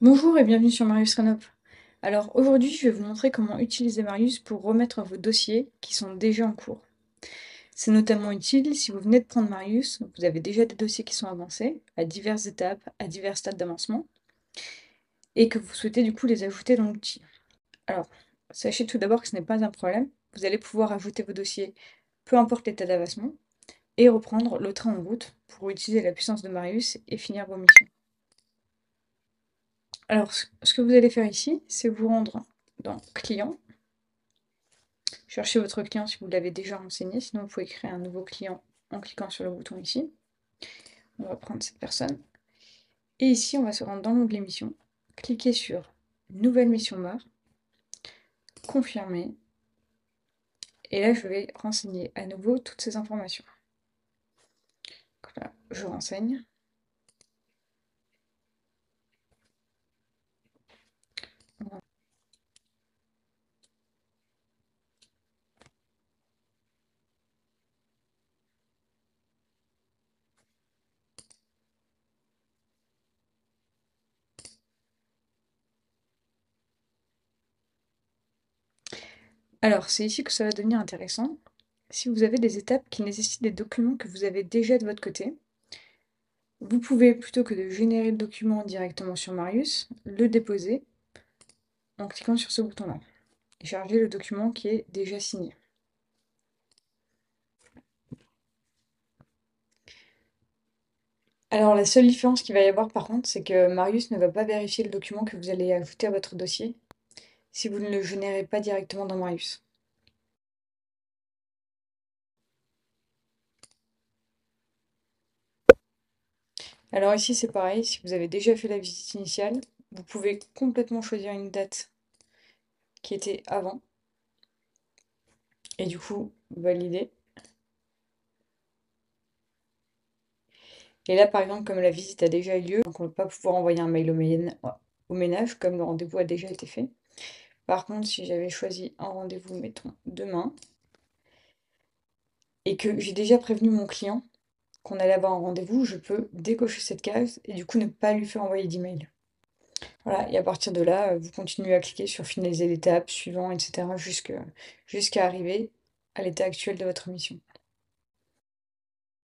Bonjour et bienvenue sur Marius Renop. Alors aujourd'hui, je vais vous montrer comment utiliser Marius pour remettre vos dossiers qui sont déjà en cours. C'est notamment utile si vous venez de prendre Marius, donc vous avez déjà des dossiers qui sont avancés, à diverses étapes, à divers stades d'avancement, et que vous souhaitez du coup les ajouter dans l'outil. Alors, sachez tout d'abord que ce n'est pas un problème, vous allez pouvoir ajouter vos dossiers, peu importe l'état d'avancement, et reprendre le train en route pour utiliser la puissance de Marius et finir vos missions. Alors, ce que vous allez faire ici, c'est vous rendre dans Client, cherchez votre client si vous l'avez déjà renseigné, sinon vous pouvez créer un nouveau client en cliquant sur le bouton ici. On va prendre cette personne. Et ici, on va se rendre dans l'onglet Mission, cliquer sur Nouvelle mission mort, confirmer. Et là, je vais renseigner à nouveau toutes ces informations. Donc là, je renseigne. Alors, c'est ici que ça va devenir intéressant. Si vous avez des étapes qui nécessitent des documents que vous avez déjà de votre côté, vous pouvez, plutôt que de générer le document directement sur Marius, le déposer en cliquant sur ce bouton-là et charger le document qui est déjà signé. Alors la seule différence qu'il va y avoir par contre, c'est que Marius ne va pas vérifier le document que vous allez ajouter à votre dossier si vous ne le générez pas directement dans Marius. Alors ici c'est pareil, si vous avez déjà fait la visite initiale, vous pouvez complètement choisir une date qui était avant et du coup valider. Et là par exemple comme la visite a déjà eu lieu, donc on ne va pas pouvoir envoyer un mail au ménage comme le rendez-vous a déjà été fait. Par contre si j'avais choisi un rendez-vous, mettons demain, et que j'ai déjà prévenu mon client qu'on allait avoir un rendez-vous, je peux décocher cette case et du coup ne pas lui faire envoyer d'email. Voilà, et à partir de là, vous continuez à cliquer sur finaliser l'étape, suivant, etc. jusqu'à arriver à l'état actuel de votre mission.